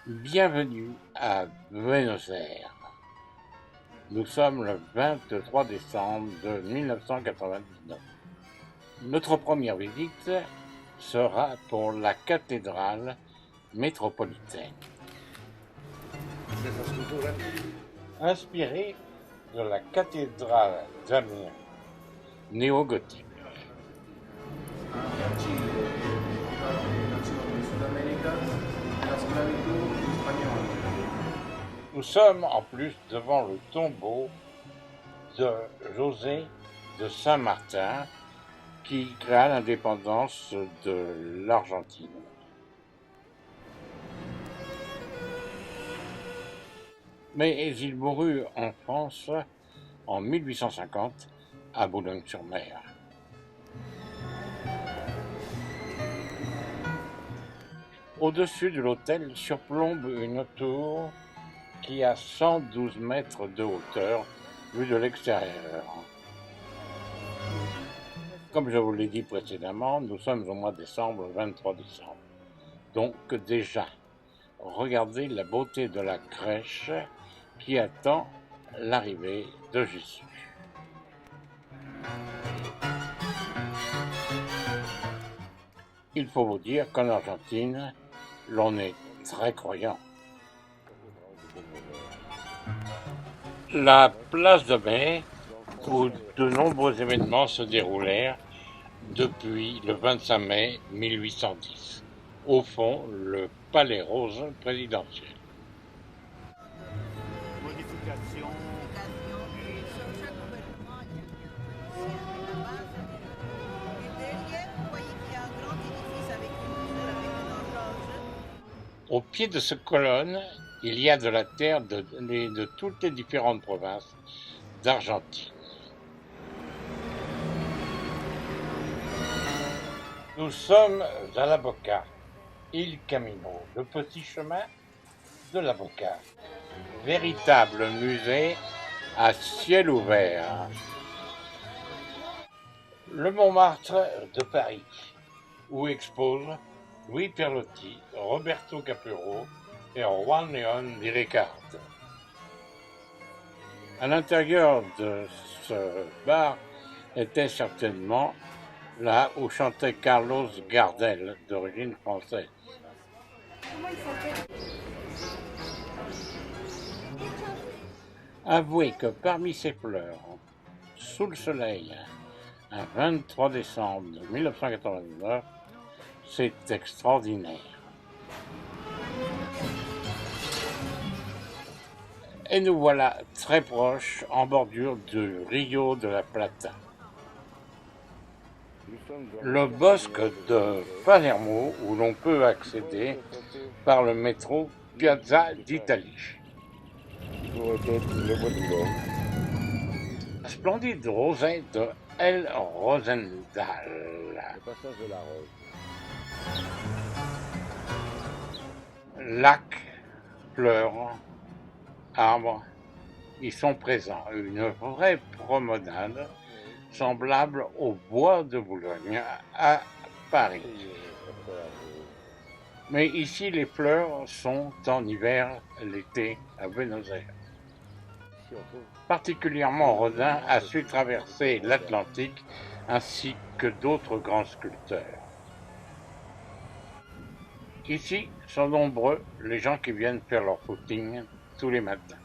Bienvenue à Buenos Aires. Nous sommes le 23 décembre de 1999. Notre première visite sera pour la cathédrale métropolitaine. Inspirée de la cathédrale d'Amiens, néo-gothique. Nous sommes en plus devant le tombeau de José de Saint-Martin qui créa l'indépendance de l'Argentine. Mais il mourut en France en 1850 à Boulogne-sur-Mer. Au-dessus de l'autel surplombe une tour qui a 112 mètres de hauteur vue de l'extérieur. Comme je vous l'ai dit précédemment, nous sommes au mois de décembre, le 23 décembre. Donc déjà, regardez la beauté de la crèche qui attend l'arrivée de Jésus. Il faut vous dire qu'en Argentine, l'on est très croyant. La place de Mai, où de nombreux événements se déroulèrent depuis le 25 mai 1810. Au fond, le palais rose présidentiel. Modification. Au pied de cette colonne, il y a de la terre de toutes les différentes provinces d'Argentine. Nous sommes à La Boca, Il Camino, le petit chemin de La Boca. Véritable musée à ciel ouvert. Le Montmartre de Paris, où exposent Louis Perlotti, Roberto Capurro et Juan León de Ricard. À l'intérieur de ce bar était certainement là où chantait Carlos Gardel, d'origine française. Avouez que parmi ces fleurs, sous le soleil, un 23 décembre 1989, c'est extraordinaire. Et nous voilà très proches, en bordure du Rio de la Plata. Le bosque de Palermo, où l'on peut accéder par le métro Piazza d'Italie. La splendide rosée de El Rosendal. Le passage de la Rose. Lacs, fleurs, arbres y sont présents. Une vraie promenade semblable au bois de Boulogne à Paris. Mais ici, les fleurs sont en hiver, l'été à Buenos Aires. Particulièrement, Rodin a su traverser l'Atlantique ainsi que d'autres grands sculpteurs. Ici sont nombreux les gens qui viennent faire leur footing tous les matins.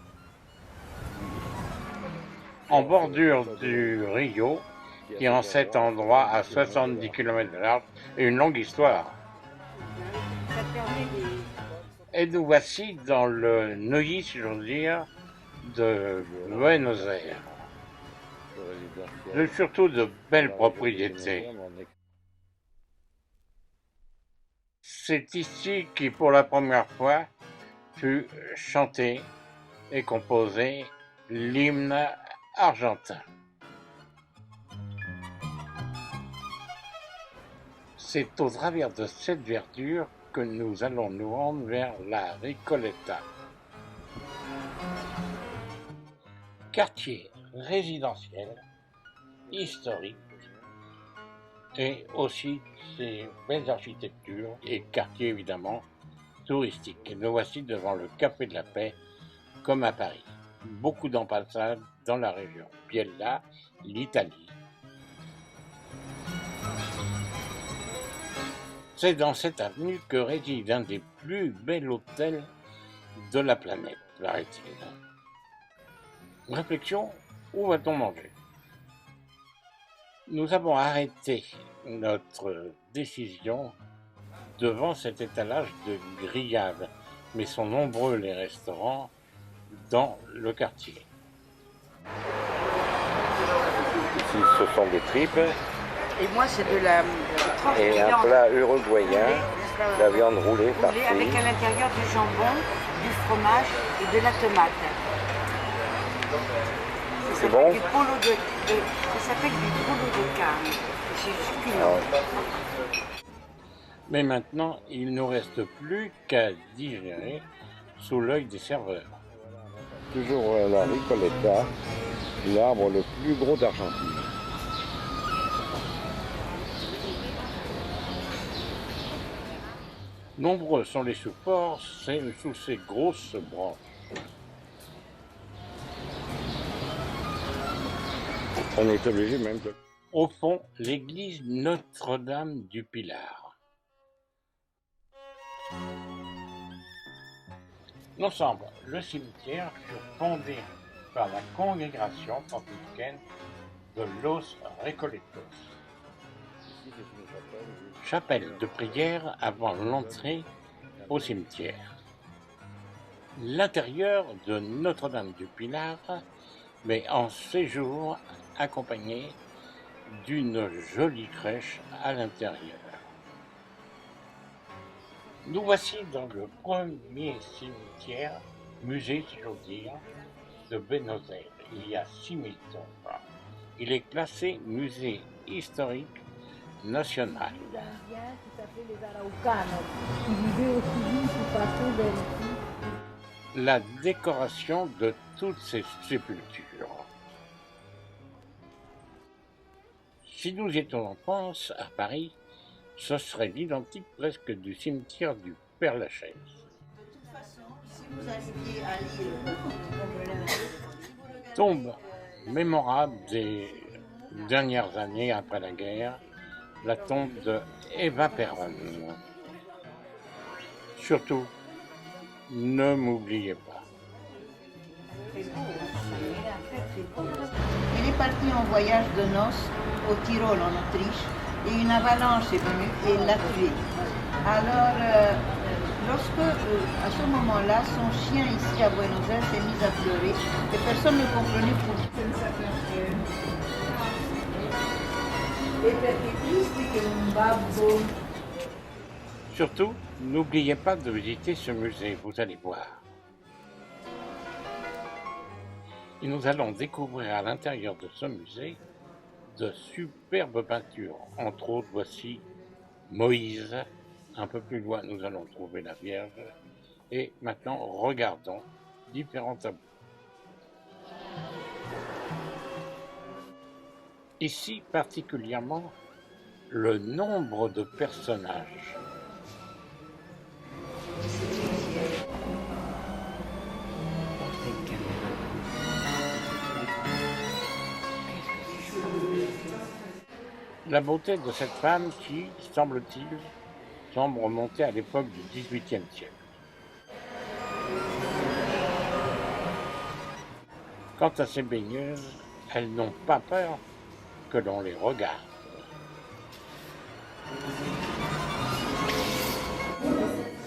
En bordure du Rio, qui en cet endroit a 70 km de large et une longue histoire. Et nous voici dans le Neuilly, si j'ose dire, de Buenos Aires. Surtout de belles propriétés. C'est ici qui, pour la première fois, fut chanté et composé l'hymne argentin. C'est au travers de cette verdure que nous allons nous rendre vers la Recoleta. Quartier résidentiel, historique, et aussi ces belles architectures et quartiers évidemment touristique. Nous voici devant le Café de la Paix, comme à Paris. Beaucoup d'ambassades dans la région. Biella, l'Italie. C'est dans cette avenue que réside un des plus bels hôtels de la planète, paraît-il. Réflexion, où va-t-on manger? Nous avons arrêté notre décision devant cet étalage de grillades, mais sont nombreux les restaurants dans le quartier. Ici, ce sont des tripes Et moi, c'est de la tranche de et un viande plat uruguayen, roulée, la viande roulée roulée avec farcie. à l'intérieur du jambon, du fromage et de la tomate. C'est bon? Ça s'appelle du polo de carne. C'est succulent. Mais maintenant, il ne nous reste plus qu'à digérer sous l'œil des serveurs. Toujours la Ricoletta, l'arbre le plus gros d'Argentine. Nombreux sont les supports sous ces grosses branches. On est obligé même de... Au fond, l'église Notre-Dame du Pilar. L'ensemble, le cimetière fut fondé par la congrégation franciscaine de Los Recoletos. Ici, c'est une chapelle. Chapelle de prière avant l'entrée au cimetière. L'intérieur de Notre-Dame du Pilar, mais en séjour accompagné d'une jolie crèche à l'intérieur. Nous voici dans le premier cimetière, musée si j'ose dire, de Buenos Aires. Il y a 6000 tombes. Il est classé musée historique national. La décoration de toutes ces sépultures. Si nous étions en France, à Paris, ce serait l'identique presque du cimetière du Père-Lachaise. De toute façon, si vous arriviez à lire... Tombe mémorable des dernières années après la guerre, la tombe de Eva Perón. Surtout, ne m'oubliez pas. Il est parti en voyage de noces au Tyrol en Autriche et une avalanche est venue et l'a tué. Alors, à ce moment-là, son chien ici à Buenos Aires s'est mis à pleurer et personne ne comprenait pourquoi. Surtout, n'oubliez pas de visiter ce musée, vous allez voir. Et nous allons découvrir à l'intérieur de ce musée de superbes peintures. Entre autres, voici Moïse. Un peu plus loin, nous allons trouver la Vierge. Et maintenant, regardons différents tableaux. Ici, particulièrement, le nombre de personnages. La beauté de cette femme qui, semble-t-il, semble remonter à l'époque du XVIIIe siècle. Quant à ces baigneuses, elles n'ont pas peur que l'on les regarde.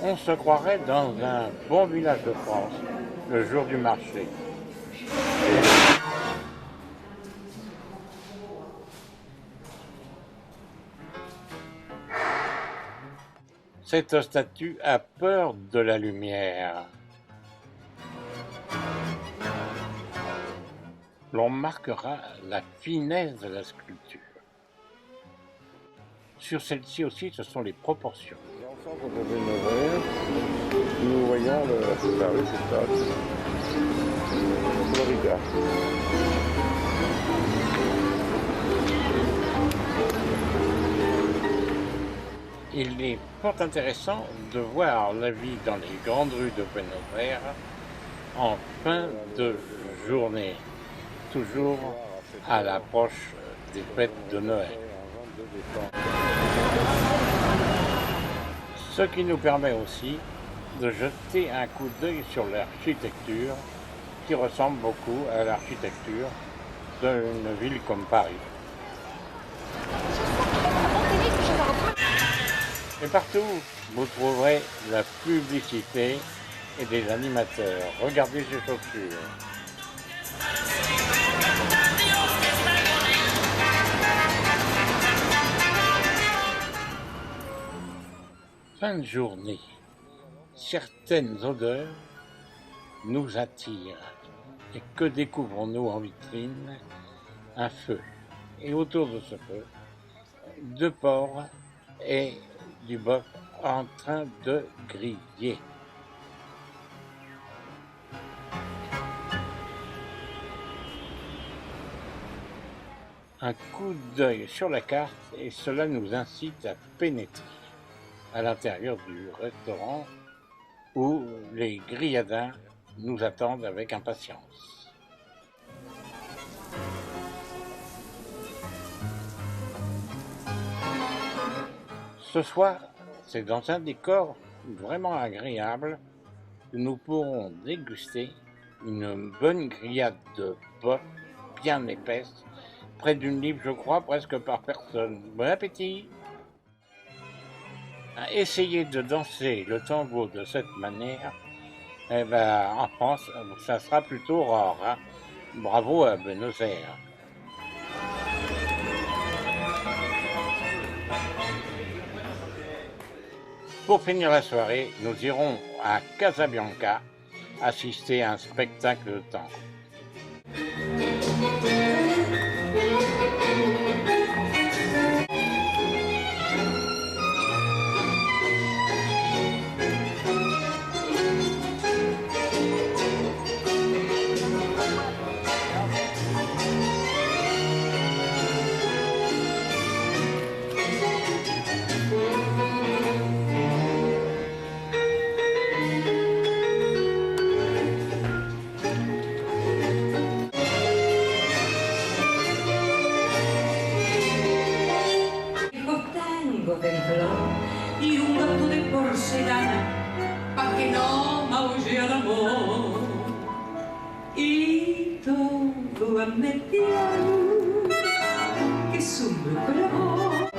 On se croirait dans un bon village de France, le jour du marché. Cette statue a peur de la lumière. L'on marquera la finesse de la sculpture. Sur celle-ci aussi, ce sont les proportions. L'ensemble qu'on peut nous ouvrir, nous voyons la rue, c'est ça, Florida. Il est fort intéressant de voir la vie dans les grandes rues de Buenos Aires en fin de journée, toujours à l'approche des fêtes de Noël. Ce qui nous permet aussi de jeter un coup d'œil sur l'architecture qui ressemble beaucoup à l'architecture d'une ville comme Paris. Et partout, vous trouverez la publicité et des animateurs. Regardez ces chaussures. Fin de journée, certaines odeurs nous attirent. Et que découvrons-nous en vitrine? Un feu. Et autour de ce feu, deux porcs et du bœuf en train de griller. Un coup d'œil sur la carte et cela nous incite à pénétrer à l'intérieur du restaurant où les grilladins nous attendent avec impatience. Ce soir, c'est dans un décor vraiment agréable que nous pourrons déguster une bonne grillade de bœuf bien épaisse, près d'une livre, je crois, presque par personne. Bon appétit! Essayer de danser le tango de cette manière, eh ben, en France, ça sera plutôt rare. Hein. Bravo à Buenos Aires. Pour finir la soirée, nous irons à Casabianca assister à un spectacle de tango. Y un gato de porcelana pa' que no maulle al amor y todo a media luz que sume con amor.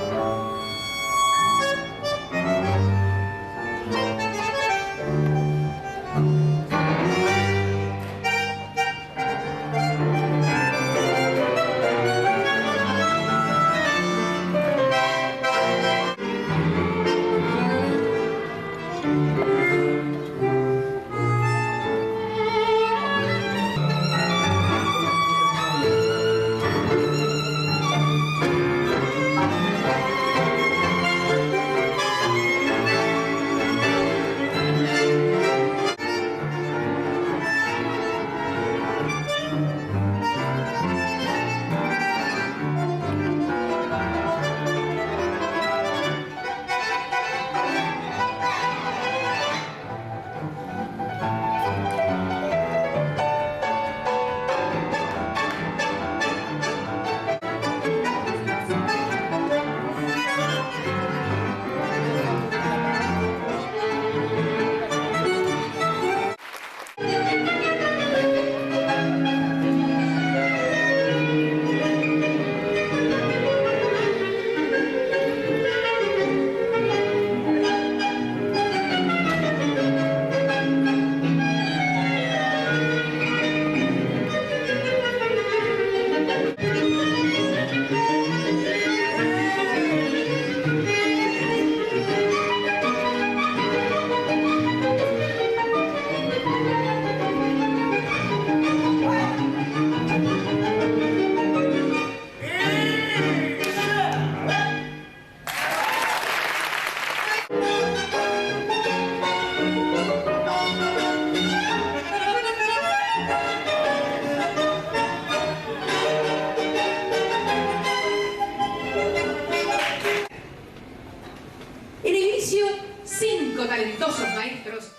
5 talentosos maestros.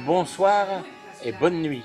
Bonsoir et bonne nuit.